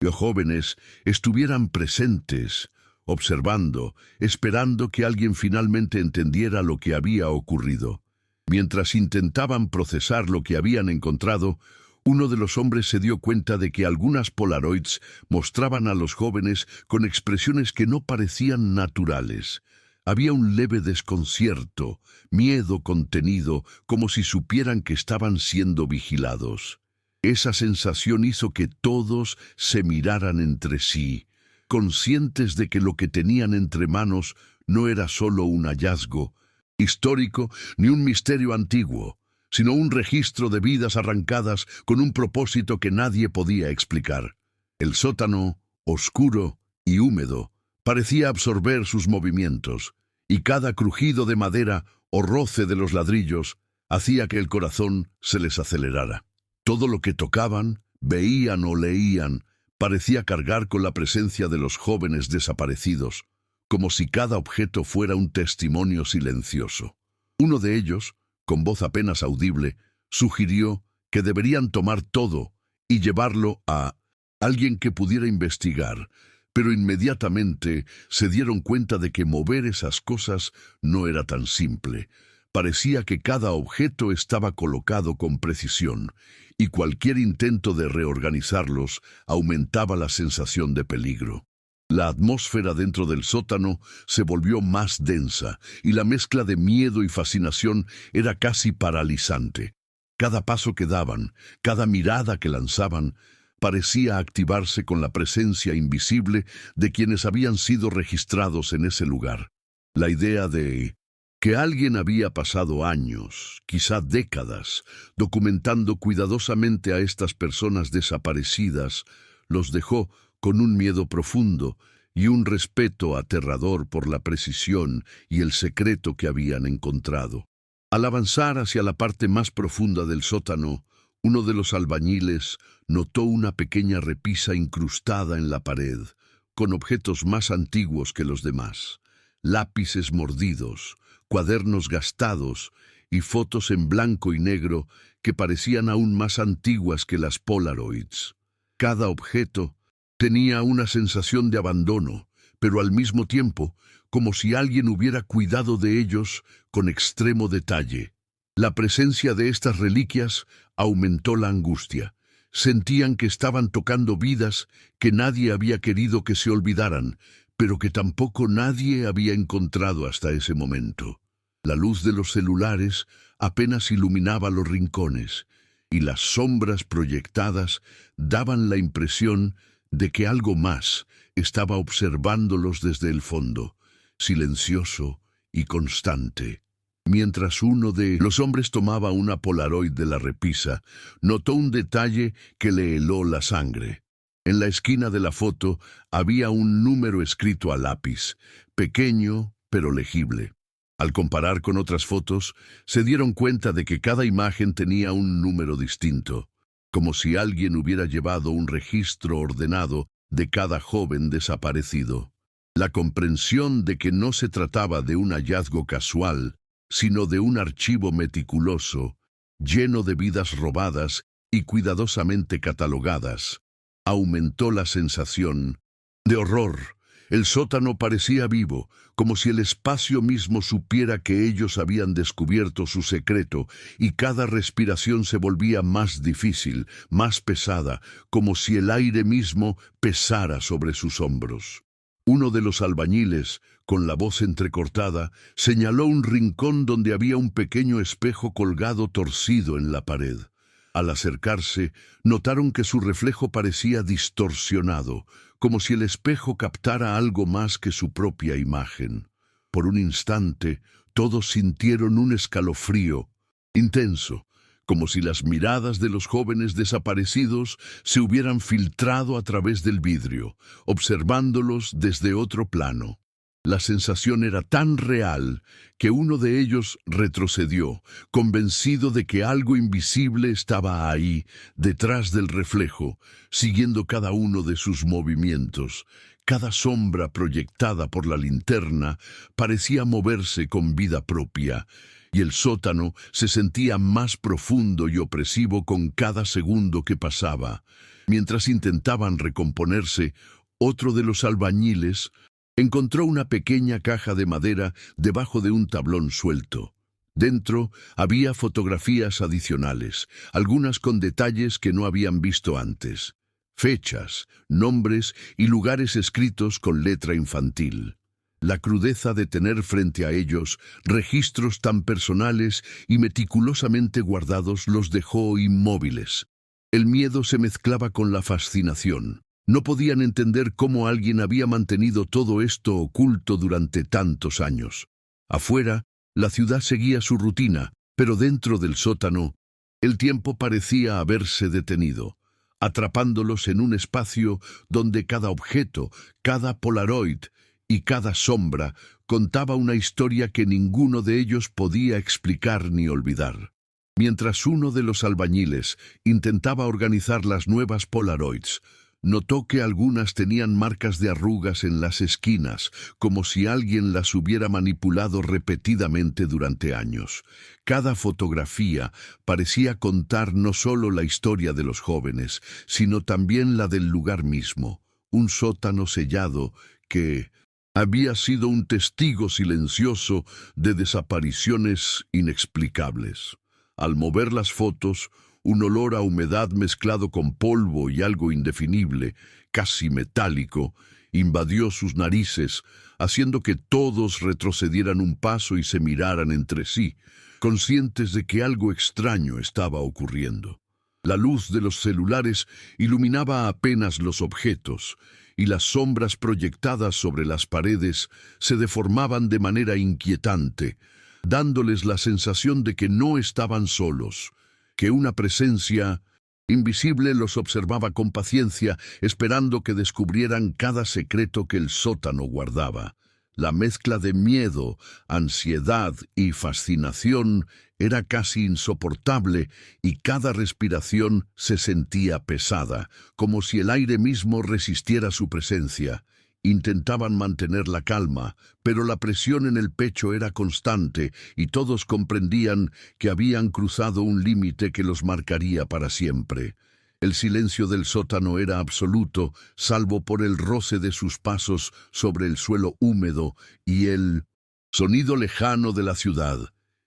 jóvenes estuvieran presentes, observando, esperando que alguien finalmente entendiera lo que había ocurrido. Mientras intentaban procesar lo que habían encontrado, uno de los hombres se dio cuenta de que algunas Polaroids mostraban a los jóvenes con expresiones que no parecían naturales. Había un leve desconcierto, miedo contenido, como si supieran que estaban siendo vigilados. Esa sensación hizo que todos se miraran entre sí, conscientes de que lo que tenían entre manos no era solo un hallazgo histórico ni un misterio antiguo, sino un registro de vidas arrancadas con un propósito que nadie podía explicar. El sótano, oscuro y húmedo, parecía absorber sus movimientos, y cada crujido de madera o roce de los ladrillos hacía que el corazón se les acelerara. Todo lo que tocaban, veían o leían parecía cargar con la presencia de los jóvenes desaparecidos, como si cada objeto fuera un testimonio silencioso. Uno de ellos, con voz apenas audible, sugirió que deberían tomar todo y llevarlo a alguien que pudiera investigar, pero inmediatamente se dieron cuenta de que mover esas cosas no era tan simple. Parecía que cada objeto estaba colocado con precisión, y cualquier intento de reorganizarlos aumentaba la sensación de peligro. La atmósfera dentro del sótano se volvió más densa, y la mezcla de miedo y fascinación era casi paralizante. Cada paso que daban, cada mirada que lanzaban, parecía activarse con la presencia invisible de quienes habían sido registrados en ese lugar. La idea de que alguien había pasado años, quizá décadas, documentando cuidadosamente a estas personas desaparecidas, los dejó con un miedo profundo y un respeto aterrador por la precisión y el secreto que habían encontrado. Al avanzar hacia la parte más profunda del sótano, uno de los albañiles notó una pequeña repisa incrustada en la pared, con objetos más antiguos que los demás: lápices mordidos, cuadernos gastados y fotos en blanco y negro que parecían aún más antiguas que las Polaroids. Cada objeto Tenía una sensación de abandono, pero al mismo tiempo, como si alguien hubiera cuidado de ellos con extremo detalle. La presencia de estas reliquias aumentó la angustia. Sentían que estaban tocando vidas que nadie había querido que se olvidaran, pero que tampoco nadie había encontrado hasta ese momento. La luz de los celulares apenas iluminaba los rincones, y las sombras proyectadas daban la impresión de que algo más estaba observándolos desde el fondo, silencioso y constante. Mientras uno de los hombres tomaba una Polaroid de la repisa, notó un detalle que le heló la sangre. En la esquina de la foto había un número escrito a lápiz, pequeño pero legible. Al comparar con otras fotos, se dieron cuenta de que cada imagen tenía un número distinto, como si alguien hubiera llevado un registro ordenado de cada joven desaparecido. La comprensión de que no se trataba de un hallazgo casual, sino de un archivo meticuloso, lleno de vidas robadas y cuidadosamente catalogadas, aumentó la sensación de horror. El sótano parecía vivo, como si el espacio mismo supiera que ellos habían descubierto su secreto, y cada respiración se volvía más difícil, más pesada, como si el aire mismo pesara sobre sus hombros. Uno de los albañiles, con la voz entrecortada, señaló un rincón donde había un pequeño espejo colgado torcido en la pared. Al acercarse, notaron que su reflejo parecía distorsionado, como si el espejo captara algo más que su propia imagen. Por un instante, todos sintieron un escalofrío intenso, como si las miradas de los jóvenes desaparecidos se hubieran filtrado a través del vidrio, observándolos desde otro plano. La sensación era tan real que uno de ellos retrocedió, convencido de que algo invisible estaba ahí, detrás del reflejo, siguiendo cada uno de sus movimientos. Cada sombra proyectada por la linterna parecía moverse con vida propia, y el sótano se sentía más profundo y opresivo con cada segundo que pasaba. Mientras intentaban recomponerse, otro de los albañiles encontró una pequeña caja de madera debajo de un tablón suelto. Dentro había fotografías adicionales, algunas con detalles que no habían visto antes. Fechas, nombres y lugares escritos con letra infantil. La crudeza de tener frente a ellos registros tan personales y meticulosamente guardados los dejó inmóviles. El miedo se mezclaba con la fascinación. No podían entender cómo alguien había mantenido todo esto oculto durante tantos años. Afuera, la ciudad seguía su rutina, pero dentro del sótano, el tiempo parecía haberse detenido, atrapándolos en un espacio donde cada objeto, cada Polaroid y cada sombra contaba una historia que ninguno de ellos podía explicar ni olvidar. Mientras uno de los albañiles intentaba organizar las nuevas Polaroids, notó que algunas tenían marcas de arrugas en las esquinas, como si alguien las hubiera manipulado repetidamente durante años. Cada fotografía parecía contar no solo la historia de los jóvenes, sino también la del lugar mismo, un sótano sellado que había sido un testigo silencioso de desapariciones inexplicables. Al mover las fotos, un olor a humedad mezclado con polvo y algo indefinible, casi metálico, invadió sus narices, haciendo que todos retrocedieran un paso y se miraran entre sí, conscientes de que algo extraño estaba ocurriendo. La luz de los celulares iluminaba apenas los objetos, y las sombras proyectadas sobre las paredes se deformaban de manera inquietante, dándoles la sensación de que no estaban solos, que una presencia invisible los observaba con paciencia, esperando que descubrieran cada secreto que el sótano guardaba. La mezcla de miedo, ansiedad y fascinación era casi insoportable, y cada respiración se sentía pesada, como si el aire mismo resistiera su presencia. Intentaban mantener la calma, pero la presión en el pecho era constante y todos comprendían que habían cruzado un límite que los marcaría para siempre. El silencio del sótano era absoluto, salvo por el roce de sus pasos sobre el suelo húmedo y el sonido lejano de la ciudad,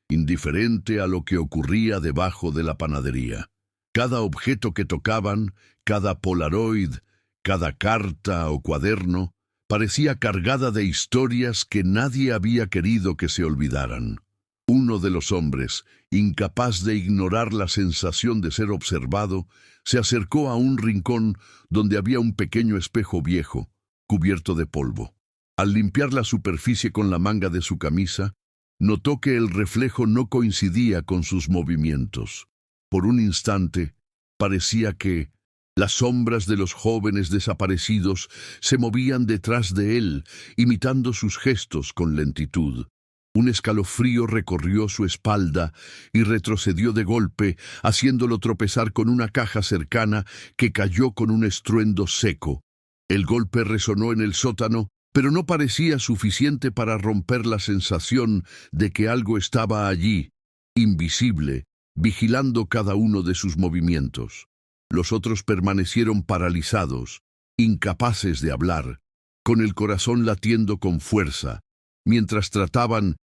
indiferente a lo que ocurría debajo de la panadería. Cada objeto que tocaban, cada polaroid, cada carta o cuaderno, parecía cargada de historias que nadie había querido que se olvidaran. Uno de los hombres, incapaz de ignorar la sensación de ser observado, se acercó a un rincón donde había un pequeño espejo viejo, cubierto de polvo. Al limpiar la superficie con la manga de su camisa, notó que el reflejo no coincidía con sus movimientos. Por un instante, parecía que las sombras de los jóvenes desaparecidos se movían detrás de él, imitando sus gestos con lentitud. Un escalofrío recorrió su espalda y retrocedió de golpe, haciéndolo tropezar con una caja cercana que cayó con un estruendo seco. El golpe resonó en el sótano, pero no parecía suficiente para romper la sensación de que algo estaba allí, invisible, vigilando cada uno de sus movimientos. Los otros permanecieron paralizados, incapaces de hablar, con el corazón latiendo con fuerza, mientras trataban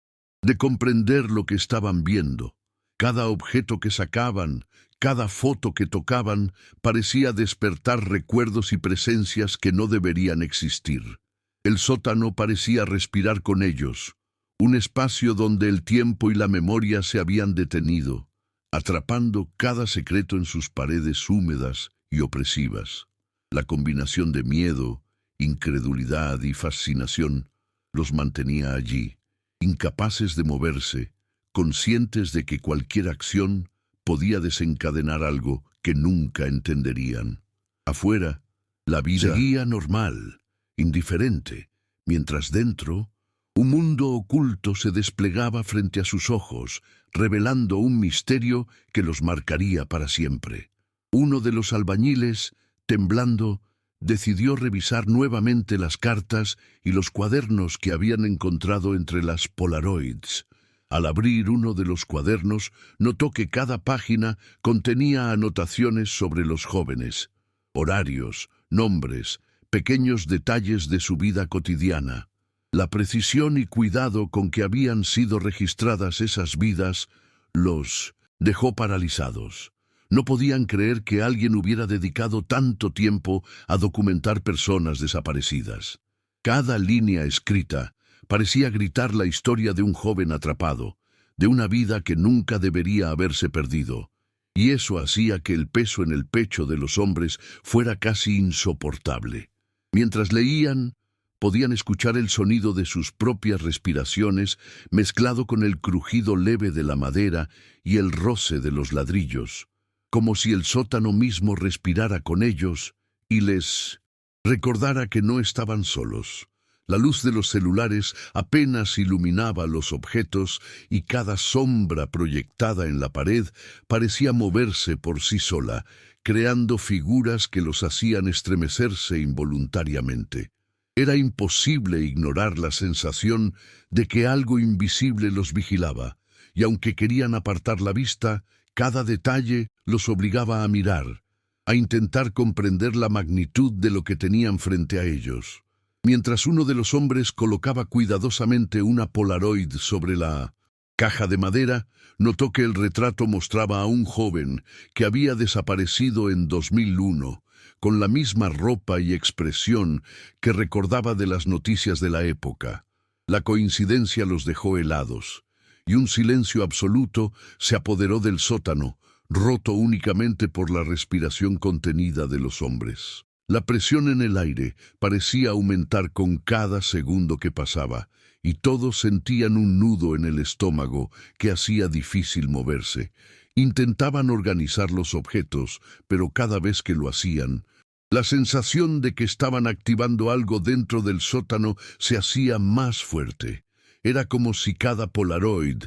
de comprender lo que estaban viendo. Cada objeto que sacaban, cada foto que tocaban, parecía despertar recuerdos y presencias que no deberían existir. El sótano parecía respirar con ellos, un espacio donde el tiempo y la memoria se habían detenido, atrapando cada secreto en sus paredes húmedas y opresivas. La combinación de miedo, incredulidad y fascinación los mantenía allí, incapaces de moverse, conscientes de que cualquier acción podía desencadenar algo que nunca entenderían. Afuera, la vida seguía normal, indiferente, mientras dentro, un mundo oculto se desplegaba frente a sus ojos, revelando un misterio que los marcaría para siempre. Uno de los albañiles, temblando, decidió revisar nuevamente las cartas y los cuadernos que habían encontrado entre las polaroids. Al abrir uno de los cuadernos, notó que cada página contenía anotaciones sobre los jóvenes, horarios, nombres, pequeños detalles de su vida cotidiana. La precisión y cuidado con que habían sido registradas esas vidas los dejó paralizados. No podían creer que alguien hubiera dedicado tanto tiempo a documentar personas desaparecidas. Cada línea escrita parecía gritar la historia de un joven atrapado, de una vida que nunca debería haberse perdido, y eso hacía que el peso en el pecho de los hombres fuera casi insoportable. Mientras leían, podían escuchar el sonido de sus propias respiraciones mezclado con el crujido leve de la madera y el roce de los ladrillos, como si el sótano mismo respirara con ellos y les recordara que no estaban solos. La luz de los celulares apenas iluminaba los objetos y cada sombra proyectada en la pared parecía moverse por sí sola, creando figuras que los hacían estremecerse involuntariamente. Era imposible ignorar la sensación de que algo invisible los vigilaba, y aunque querían apartar la vista, cada detalle los obligaba a mirar, a intentar comprender la magnitud de lo que tenían frente a ellos. Mientras uno de los hombres colocaba cuidadosamente una polaroid sobre la caja de madera, notó que el retrato mostraba a un joven que había desaparecido en 2001, con la misma ropa y expresión que recordaba de las noticias de la época. La coincidencia los dejó helados, y un silencio absoluto se apoderó del sótano, roto únicamente por la respiración contenida de los hombres. La presión en el aire parecía aumentar con cada segundo que pasaba, y todos sentían un nudo en el estómago que hacía difícil moverse. Intentaban organizar los objetos, pero cada vez que lo hacían, la sensación de que estaban activando algo dentro del sótano se hacía más fuerte. Era como si cada polaroid,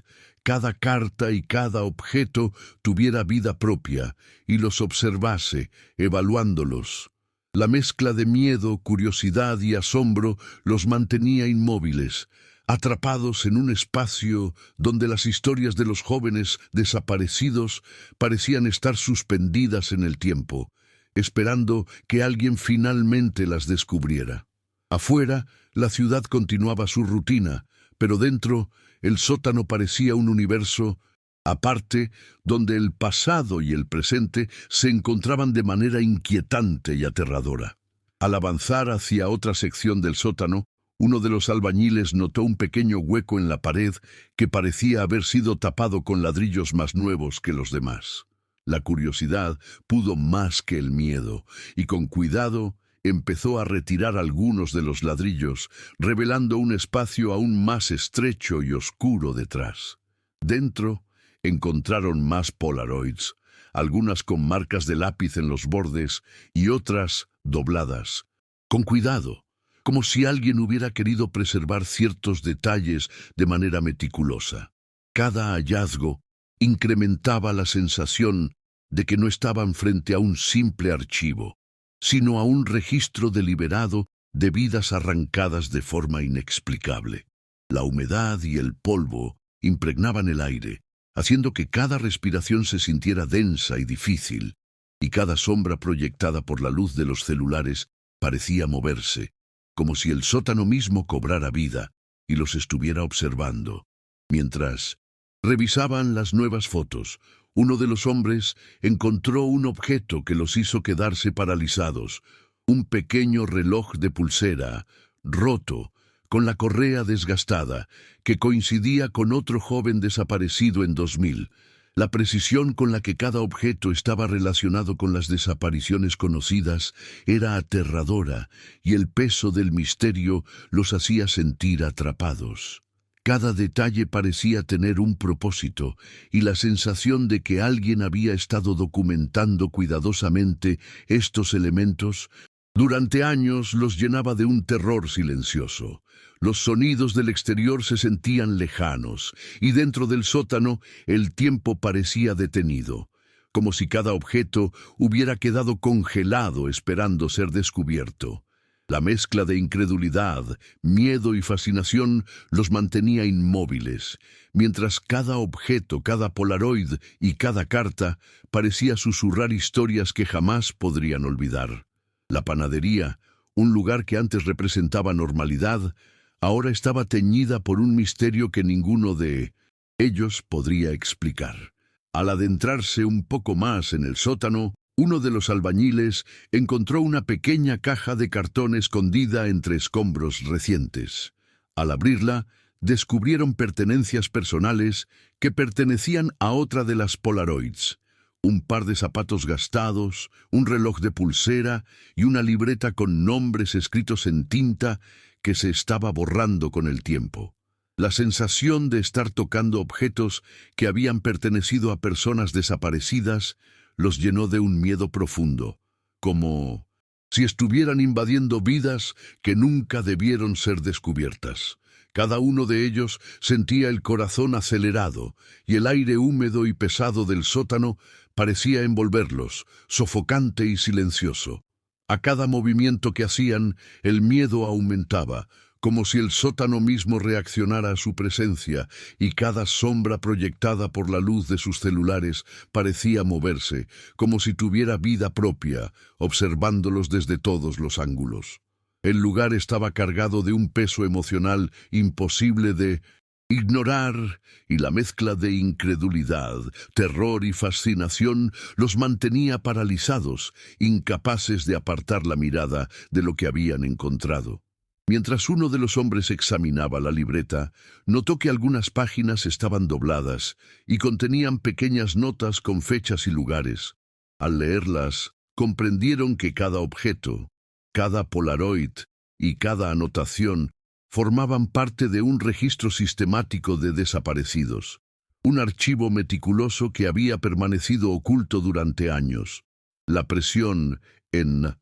cada carta y cada objeto tuviera vida propia y los observase, evaluándolos. La mezcla de miedo, curiosidad y asombro los mantenía inmóviles, atrapados en un espacio donde las historias de los jóvenes desaparecidos parecían estar suspendidas en el tiempo. esperando que alguien finalmente las descubriera. Afuera, la ciudad continuaba su rutina, pero dentro, el sótano parecía un universo aparte, donde el pasado y el presente se encontraban de manera inquietante y aterradora. Al avanzar hacia otra sección del sótano, uno de los albañiles notó un pequeño hueco en la pared que parecía haber sido tapado con ladrillos más nuevos que los demás. La curiosidad pudo más que el miedo, y con cuidado empezó a retirar algunos de los ladrillos, revelando un espacio aún más estrecho y oscuro detrás. Dentro encontraron más Polaroids, algunas con marcas de lápiz en los bordes y otras dobladas. Con cuidado, como si alguien hubiera querido preservar ciertos detalles de manera meticulosa. Cada hallazgo incrementaba la sensación de que no estaban frente a un simple archivo, sino a un registro deliberado de vidas arrancadas de forma inexplicable. La humedad y el polvo impregnaban el aire, haciendo que cada respiración se sintiera densa y difícil, y cada sombra proyectada por la luz de los celulares parecía moverse, como si el sótano mismo cobrara vida y los estuviera observando. Mientras revisaban las nuevas fotos, uno de los hombres encontró un objeto que los hizo quedarse paralizados, un pequeño reloj de pulsera, roto, con la correa desgastada, que coincidía con otro joven desaparecido en 2000. La precisión con la que cada objeto estaba relacionado con las desapariciones conocidas era aterradora, y el peso del misterio los hacía sentir atrapados. Cada detalle parecía tener un propósito, y la sensación de que alguien había estado documentando cuidadosamente estos elementos durante años los llenaba de un terror silencioso. Los sonidos del exterior se sentían lejanos, y dentro del sótano el tiempo parecía detenido, como si cada objeto hubiera quedado congelado esperando ser descubierto. La mezcla de incredulidad, miedo y fascinación los mantenía inmóviles, mientras cada objeto, cada Polaroid y cada carta parecía susurrar historias que jamás podrían olvidar. La panadería, un lugar que antes representaba normalidad, ahora estaba teñida por un misterio que ninguno de ellos podría explicar. Al adentrarse un poco más en el sótano, uno de los albañiles encontró una pequeña caja de cartón escondida entre escombros recientes. Al abrirla, descubrieron pertenencias personales que pertenecían a otra de las Polaroids. Un par de zapatos gastados, un reloj de pulsera y una libreta con nombres escritos en tinta que se estaba borrando con el tiempo. La sensación de estar tocando objetos que habían pertenecido a personas desaparecidas los llenó de un miedo profundo, como si estuvieran invadiendo vidas que nunca debieron ser descubiertas. Cada uno de ellos sentía el corazón acelerado, y el aire húmedo y pesado del sótano parecía envolverlos, sofocante y silencioso. A cada movimiento que hacían, el miedo aumentaba, como si el sótano mismo reaccionara a su presencia, y cada sombra proyectada por la luz de sus celulares parecía moverse, como si tuviera vida propia, observándolos desde todos los ángulos. El lugar estaba cargado de un peso emocional imposible de ignorar, y la mezcla de incredulidad, terror y fascinación los mantenía paralizados, incapaces de apartar la mirada de lo que habían encontrado. Mientras uno de los hombres examinaba la libreta, notó que algunas páginas estaban dobladas y contenían pequeñas notas con fechas y lugares. Al leerlas, comprendieron que cada objeto, cada Polaroid y cada anotación formaban parte de un registro sistemático de desaparecidos, un archivo meticuloso que había permanecido oculto durante años. La presión en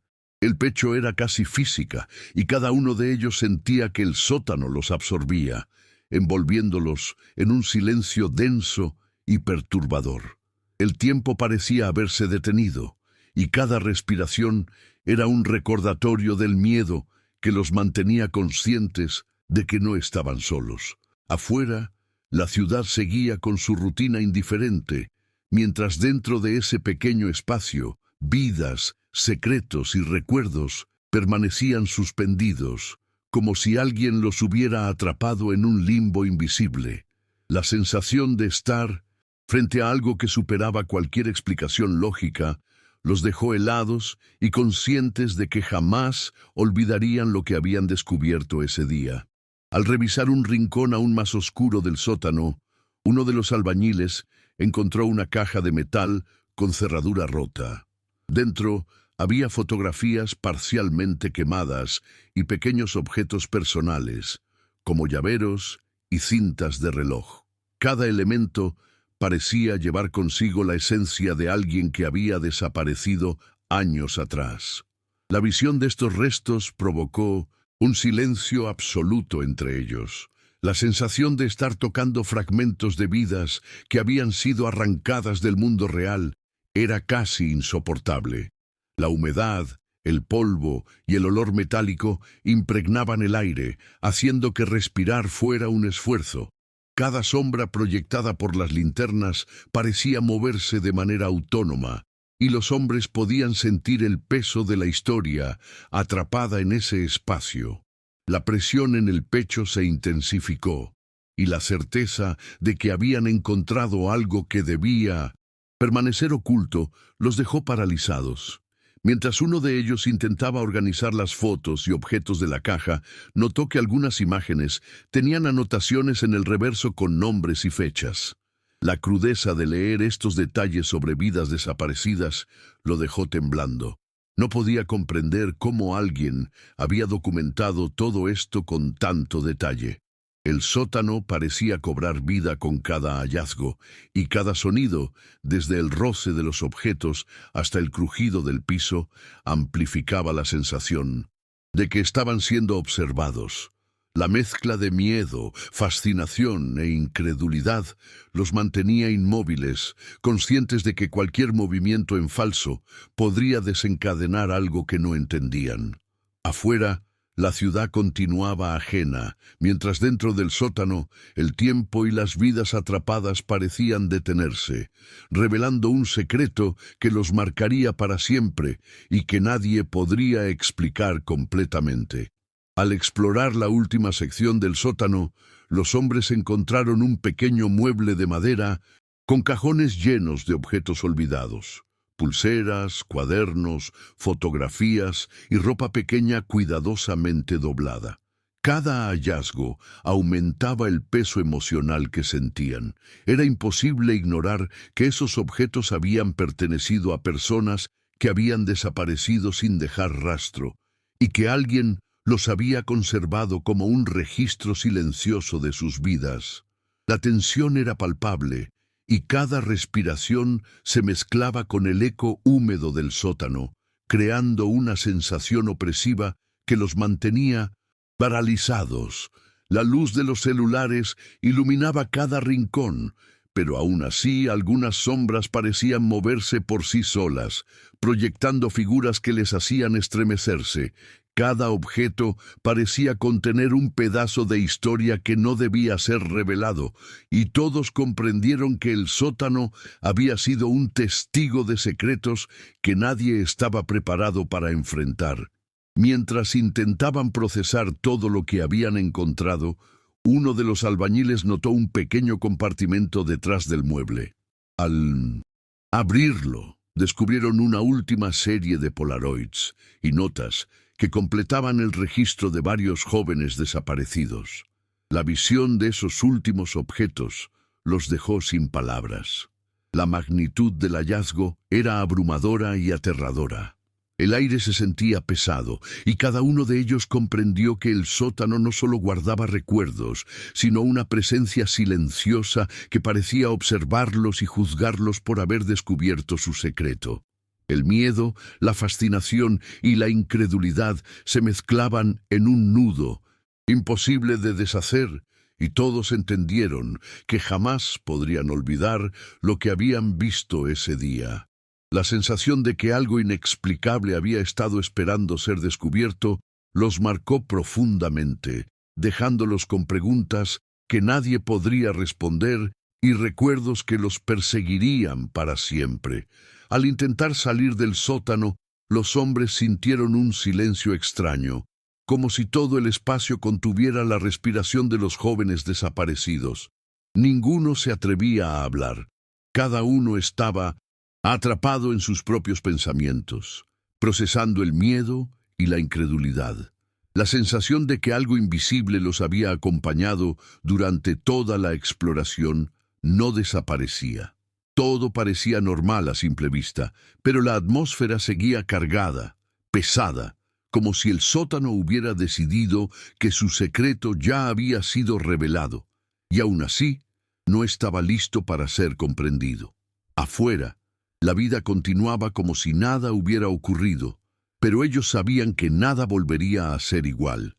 el pecho era casi física, y cada uno de ellos sentía que el sótano los absorbía, envolviéndolos en un silencio denso y perturbador. El tiempo parecía haberse detenido, y cada respiración era un recordatorio del miedo que los mantenía conscientes de que no estaban solos. Afuera, la ciudad seguía con su rutina indiferente, mientras dentro de ese pequeño espacio, Vidas, secretos y recuerdos permanecían suspendidos, como si alguien los hubiera atrapado en un limbo invisible. La sensación de estar frente a algo que superaba cualquier explicación lógica los dejó helados y conscientes de que jamás olvidarían lo que habían descubierto ese día. Al revisar un rincón aún más oscuro del sótano, uno de los albañiles encontró una caja de metal con cerradura rota. Dentro había fotografías parcialmente quemadas y pequeños objetos personales, como llaveros y cintas de reloj. Cada elemento parecía llevar consigo la esencia de alguien que había desaparecido años atrás. La visión de estos restos provocó un silencio absoluto entre ellos. La sensación de estar tocando fragmentos de vidas que habían sido arrancadas del mundo real era casi insoportable. La humedad, el polvo y el olor metálico impregnaban el aire, haciendo que respirar fuera un esfuerzo. Cada sombra proyectada por las linternas parecía moverse de manera autónoma, y los hombres podían sentir el peso de la historia atrapada en ese espacio. La presión en el pecho se intensificó, y la certeza de que habían encontrado algo que debía permanecer oculto los dejó paralizados. Mientras uno de ellos intentaba organizar las fotos y objetos de la caja, notó que algunas imágenes tenían anotaciones en el reverso con nombres y fechas. La crudeza de leer estos detalles sobre vidas desaparecidas lo dejó temblando. No podía comprender cómo alguien había documentado todo esto con tanto detalle. El sótano parecía cobrar vida con cada hallazgo, y cada sonido, desde el roce de los objetos hasta el crujido del piso, amplificaba la sensación de que estaban siendo observados. La mezcla de miedo, fascinación e incredulidad los mantenía inmóviles, conscientes de que cualquier movimiento en falso podría desencadenar algo que no entendían. Afuera, la ciudad continuaba ajena, mientras dentro del sótano el tiempo y las vidas atrapadas parecían detenerse, revelando un secreto que los marcaría para siempre y que nadie podría explicar completamente. Al explorar la última sección del sótano, los hombres encontraron un pequeño mueble de madera con cajones llenos de objetos olvidados. Pulseras, cuadernos, fotografías y ropa pequeña cuidadosamente doblada. Cada hallazgo aumentaba el peso emocional que sentían. Era imposible ignorar que esos objetos habían pertenecido a personas que habían desaparecido sin dejar rastro, y que alguien los había conservado como un registro silencioso de sus vidas. La tensión era palpable, y cada respiración se mezclaba con el eco húmedo del sótano, creando una sensación opresiva que los mantenía paralizados. La luz de los celulares iluminaba cada rincón, pero aún así algunas sombras parecían moverse por sí solas, proyectando figuras que les hacían estremecerse. Cada objeto parecía contener un pedazo de historia que no debía ser revelado, y todos comprendieron que el sótano había sido un testigo de secretos que nadie estaba preparado para enfrentar. Mientras intentaban procesar todo lo que habían encontrado, uno de los albañiles notó un pequeño compartimento detrás del mueble. Al abrirlo, descubrieron una última serie de polaroids y notas que completaban el registro de varios jóvenes desaparecidos. La visión de esos últimos objetos los dejó sin palabras. La magnitud del hallazgo era abrumadora y aterradora. El aire se sentía pesado, y cada uno de ellos comprendió que el sótano no solo guardaba recuerdos, sino una presencia silenciosa que parecía observarlos y juzgarlos por haber descubierto su secreto. El miedo, la fascinación y la incredulidad se mezclaban en un nudo, imposible de deshacer, y todos entendieron que jamás podrían olvidar lo que habían visto ese día. La sensación de que algo inexplicable había estado esperando ser descubierto los marcó profundamente, dejándolos con preguntas que nadie podría responder y recuerdos que los perseguirían para siempre. Al intentar salir del sótano, los hombres sintieron un silencio extraño, como si todo el espacio contuviera la respiración de los jóvenes desaparecidos. Ninguno se atrevía a hablar. Cada uno estaba atrapado en sus propios pensamientos, procesando el miedo y la incredulidad. La sensación de que algo invisible los había acompañado durante toda la exploración no desaparecía. Todo parecía normal a simple vista, pero la atmósfera seguía cargada, pesada, como si el sótano hubiera decidido que su secreto ya había sido revelado, y aún así no estaba listo para ser comprendido. Afuera, la vida continuaba como si nada hubiera ocurrido, pero ellos sabían que nada volvería a ser igual.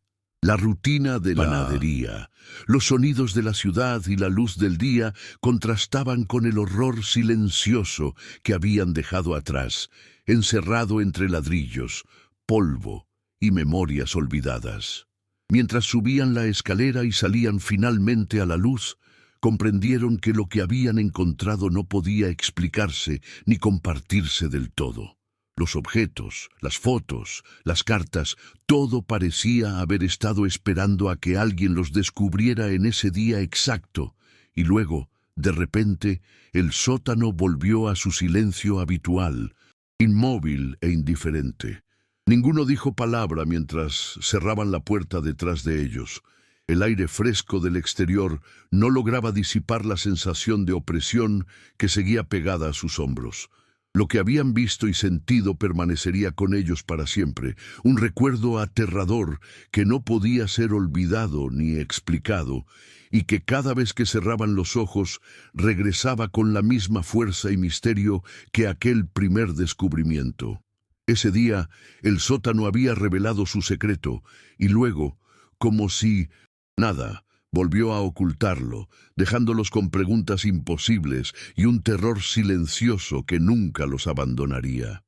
La rutina de la panadería, los sonidos de la ciudad y la luz del día contrastaban con el horror silencioso que habían dejado atrás, encerrado entre ladrillos, polvo y memorias olvidadas. Mientras subían la escalera y salían finalmente a la luz, comprendieron que lo que habían encontrado no podía explicarse ni compartirse del todo. Los objetos, las fotos, las cartas, todo parecía haber estado esperando a que alguien los descubriera en ese día exacto, y luego, de repente, el sótano volvió a su silencio habitual, inmóvil e indiferente. Ninguno dijo palabra mientras cerraban la puerta detrás de ellos. El aire fresco del exterior no lograba disipar la sensación de opresión que seguía pegada a sus hombros. Lo que habían visto y sentido permanecería con ellos para siempre, un recuerdo aterrador que no podía ser olvidado ni explicado, y que cada vez que cerraban los ojos regresaba con la misma fuerza y misterio que aquel primer descubrimiento. Ese día, el sótano había revelado su secreto, y luego, como si nada, volvió a ocultarlo, dejándolos con preguntas imposibles y un terror silencioso que nunca los abandonaría.